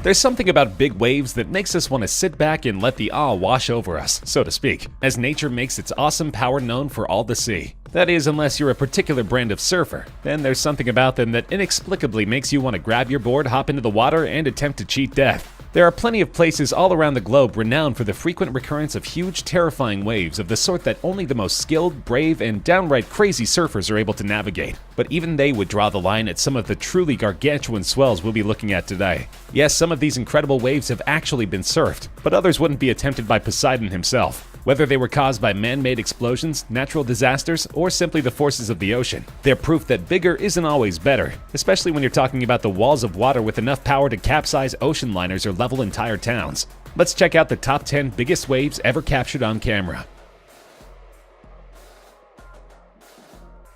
There's something about big waves that makes us want to sit back and let the awe wash over us, so to speak, as nature makes its awesome power known for all to see. That is, unless you're a particular brand of surfer. Then there's something about them that inexplicably makes you want to grab your board, hop into the water, and attempt to cheat death. There are plenty of places all around the globe renowned for the frequent recurrence of huge, terrifying waves of the sort that only the most skilled, brave, and downright crazy surfers are able to navigate. But even they would draw the line at some of the truly gargantuan swells we'll be looking at today. Yes, some of these incredible waves have actually been surfed, but others wouldn't be attempted by Poseidon himself. Whether they were caused by man-made explosions, natural disasters, or simply the forces of the ocean, they're proof that bigger isn't always better, especially when you're talking about the walls of water with enough power to capsize ocean liners or level entire towns. Let's check out the top 10 biggest waves ever captured on camera.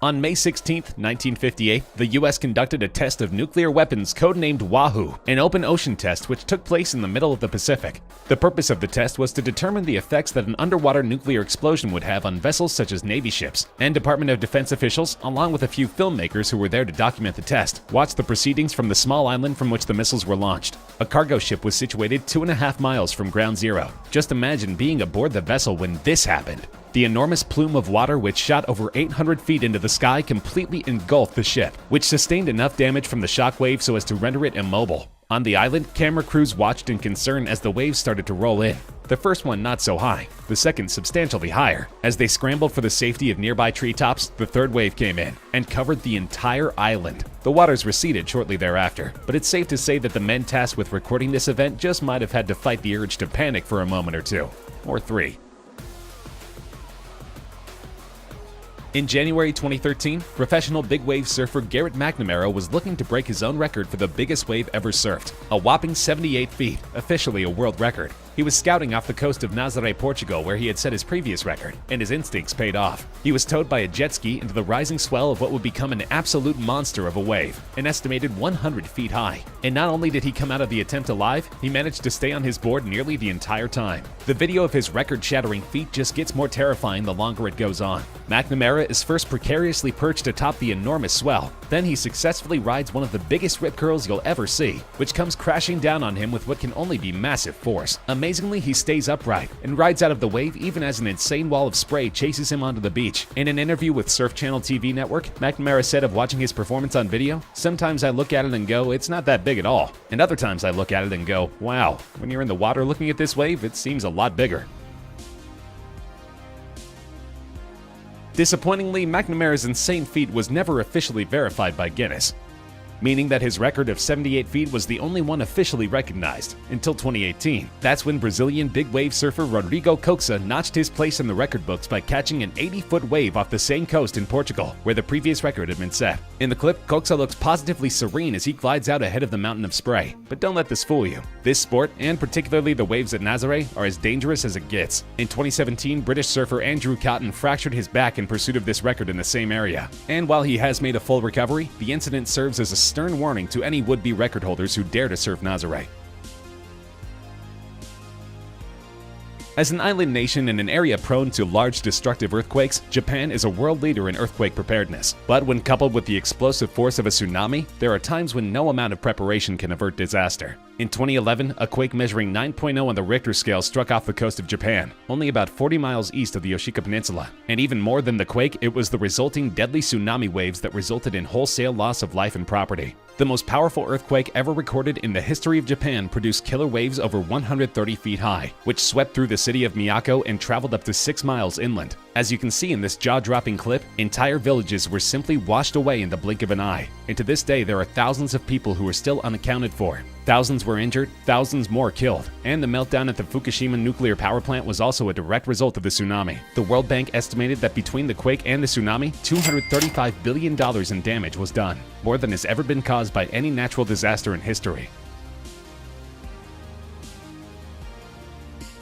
On May 16, 1958, the US conducted a test of nuclear weapons codenamed Wahoo, an open ocean test which took place in the middle of the Pacific. The purpose of the test was to determine the effects that an underwater nuclear explosion would have on vessels such as Navy ships, and Department of Defense officials, along with a few filmmakers who were there to document the test, watched the proceedings from the small island from which the missiles were launched. A cargo ship was situated 2.5 miles from ground zero. Just imagine being aboard the vessel when this happened. The enormous plume of water which shot over 800 feet into the sky completely engulfed the ship, which sustained enough damage from the shockwave so as to render it immobile. On the island, camera crews watched in concern as the waves started to roll in. The first one not so high, the second substantially higher. As they scrambled for the safety of nearby treetops, the third wave came in and covered the entire island. The waters receded shortly thereafter, but it's safe to say that the men tasked with recording this event just might have had to fight the urge to panic for a moment or two, or three. In January 2013, professional big wave surfer Garrett McNamara was looking to break his own record for the biggest wave ever surfed, a whopping 78 feet, officially a world record. He was scouting off the coast of Nazaré, Portugal, where he had set his previous record, and his instincts paid off. He was towed by a jet ski into the rising swell of what would become an absolute monster of a wave, an estimated 100 feet high. And not only did he come out of the attempt alive, he managed to stay on his board nearly the entire time. The video of his record-shattering feat just gets more terrifying the longer it goes on. McNamara is first precariously perched atop the enormous swell. Then he successfully rides one of the biggest rip curls you'll ever see, which comes crashing down on him with what can only be massive force. Amazingly, he stays upright and rides out of the wave even as an insane wall of spray chases him onto the beach. In an interview with Surf Channel TV network, McNamara said of watching his performance on video, "Sometimes I look at it and go, it's not that big at all. And other times I look at it and go, wow, when you're in the water looking at this wave, it seems a lot bigger." Disappointingly, McNamara's insane feat was never officially verified by Guinness, meaning that his record of 78 feet was the only one officially recognized until 2018. That's when Brazilian big wave surfer Rodrigo Coxa notched his place in the record books by catching an 80-foot wave off the same coast in Portugal, where the previous record had been set. In the clip, Coxa looks positively serene as he glides out ahead of the mountain of spray. But don't let this fool you. This sport, and particularly the waves at Nazaré, are as dangerous as it gets. In 2017, British surfer Andrew Cotton fractured his back in pursuit of this record in the same area. And while he has made a full recovery, the incident serves as a stern warning to any would-be record holders who dare to surf Nazaré. As an island nation in an area prone to large destructive earthquakes, Japan is a world leader in earthquake preparedness. But when coupled with the explosive force of a tsunami, there are times when no amount of preparation can avert disaster. In 2011, a quake measuring 9.0 on the Richter scale struck off the coast of Japan, only about 40 miles east of the Yoshika Peninsula. And even more than the quake, it was the resulting deadly tsunami waves that resulted in wholesale loss of life and property. The most powerful earthquake ever recorded in the history of Japan produced killer waves over 130 feet high, which swept through the city of Miyako and traveled up to 6 miles inland. As you can see in this jaw-dropping clip, entire villages were simply washed away in the blink of an eye. And to this day, there are thousands of people who are still unaccounted for. Thousands were injured, thousands more killed, and the meltdown at the Fukushima nuclear power plant was also a direct result of the tsunami. The World Bank estimated that between the quake and the tsunami, $235 billion in damage was done, more than has ever been caused by any natural disaster in history.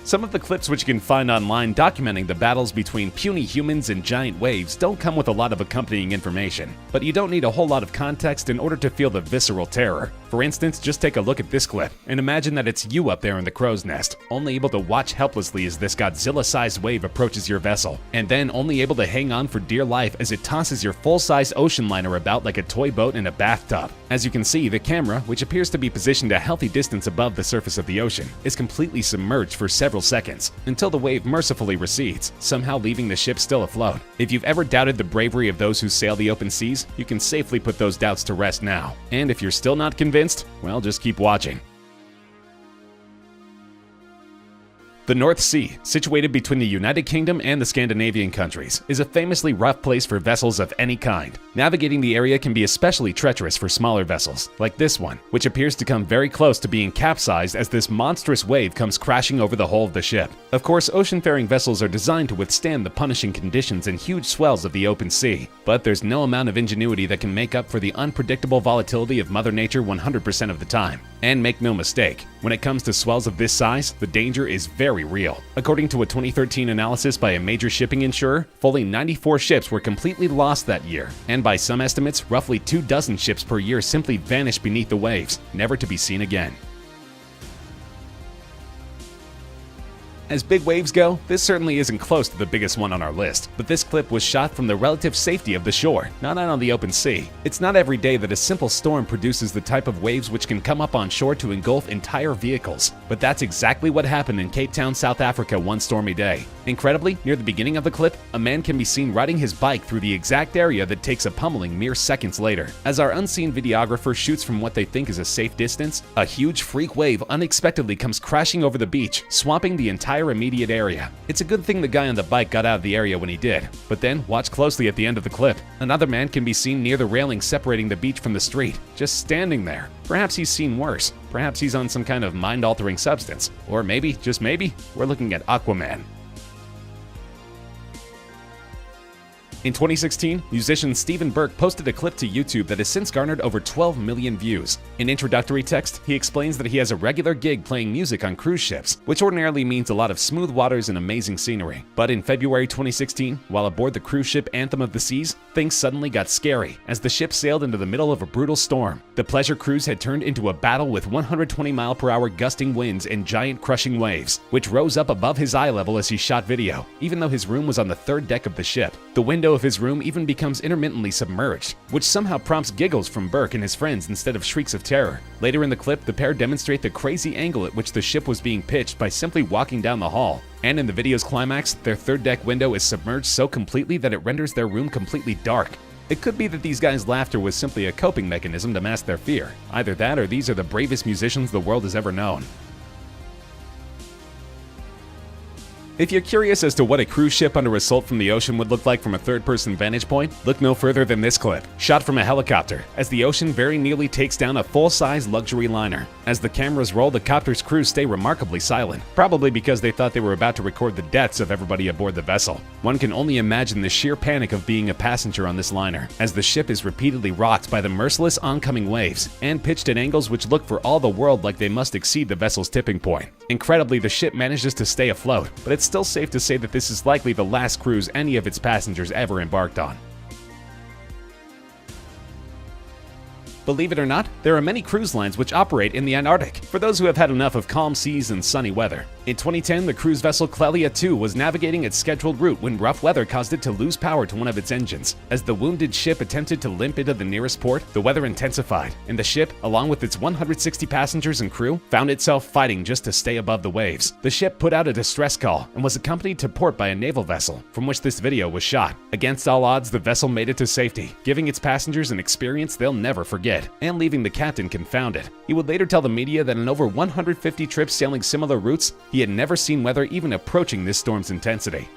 Some of the clips which you can find online documenting the battles between puny humans and giant waves don't come with a lot of accompanying information, but you don't need a whole lot of context in order to feel the visceral terror. For instance, just take a look at this clip and imagine that it's you up there in the crow's nest, only able to watch helplessly as this Godzilla-sized wave approaches your vessel, and then only able to hang on for dear life as it tosses your full-size ocean liner about like a toy boat in a bathtub. As you can see, the camera, which appears to be positioned a healthy distance above the surface of the ocean, is completely submerged for several seconds, until the wave mercifully recedes, somehow leaving the ship still afloat. If you've ever doubted the bravery of those who sail the open seas, you can safely put those doubts to rest now. And if you're still not convinced, well, just keep watching. The North Sea, situated between the United Kingdom and the Scandinavian countries, is a famously rough place for vessels of any kind. Navigating the area can be especially treacherous for smaller vessels, like this one, which appears to come very close to being capsized as this monstrous wave comes crashing over the hull of the ship. Of course, ocean-faring vessels are designed to withstand the punishing conditions and huge swells of the open sea, but there's no amount of ingenuity that can make up for the unpredictable volatility of Mother Nature 100% of the time. And make no mistake, when it comes to swells of this size, the danger is very real. According to a 2013 analysis by a major shipping insurer, fully 94 ships were completely lost that year, and by some estimates, roughly 24 ships per year simply vanish beneath the waves, never to be seen again. As big waves go, this certainly isn't close to the biggest one on our list, but this clip was shot from the relative safety of the shore, not out on the open sea. It's not every day that a simple storm produces the type of waves which can come up on shore to engulf entire vehicles, but that's exactly what happened in Cape Town, South Africa one stormy day. Incredibly, near the beginning of the clip, a man can be seen riding his bike through the exact area that takes a pummeling mere seconds later. As our unseen videographer shoots from what they think is a safe distance, a huge freak wave unexpectedly comes crashing over the beach, swamping the entire immediate area. It's a good thing the guy on the bike got out of the area when he did, but then watch closely at the end of the clip. Another man can be seen near the railing separating the beach from the street, just standing there. Perhaps he's seen worse. Perhaps he's on some kind of mind-altering substance. Or maybe, just maybe, we're looking at Aquaman. In 2016, musician Stephen Burke posted a clip to YouTube that has since garnered over 12 million views. In introductory text, he explains that he has a regular gig playing music on cruise ships, which ordinarily means a lot of smooth waters and amazing scenery. But in February 2016, while aboard the cruise ship Anthem of the Seas, things suddenly got scary as the ship sailed into the middle of a brutal storm. The pleasure cruise had turned into a battle with 120-mile-per-hour gusting winds and giant crushing waves, which rose up above his eye level as he shot video, even though his room was on the third deck of the ship. The window of his room even becomes intermittently submerged, which somehow prompts giggles from Burke and his friends instead of shrieks of terror. Later in the clip, the pair demonstrate the crazy angle at which the ship was being pitched by simply walking down the hall. And in the video's climax, their third deck window is submerged so completely that it renders their room completely dark. It could be that these guys' laughter was simply a coping mechanism to mask their fear. Either that or these are the bravest musicians the world has ever known. If you're curious as to what a cruise ship under assault from the ocean would look like from a third-person vantage point, look no further than this clip, shot from a helicopter, as the ocean very nearly takes down a full-size luxury liner. As the cameras roll, the copter's crew stay remarkably silent, probably because they thought they were about to record the deaths of everybody aboard the vessel. One can only imagine the sheer panic of being a passenger on this liner, as the ship is repeatedly rocked by the merciless oncoming waves, and pitched at angles which look for all the world like they must exceed the vessel's tipping point. Incredibly, the ship manages to stay afloat, but it's still safe to say that this is likely the last cruise any of its passengers ever embarked on. Believe it or not, there are many cruise lines which operate in the Antarctic, for those who have had enough of calm seas and sunny weather. In 2010, the cruise vessel Clelia II was navigating its scheduled route when rough weather caused it to lose power to one of its engines. As the wounded ship attempted to limp into the nearest port, the weather intensified, and the ship, along with its 160 passengers and crew, found itself fighting just to stay above the waves. The ship put out a distress call and was accompanied to port by a naval vessel, from which this video was shot. Against all odds, the vessel made it to safety, giving its passengers an experience they'll never forget, and leaving the captain confounded. He would later tell the media that in over 150 trips sailing similar routes, he had never seen weather even approaching this storm's intensity.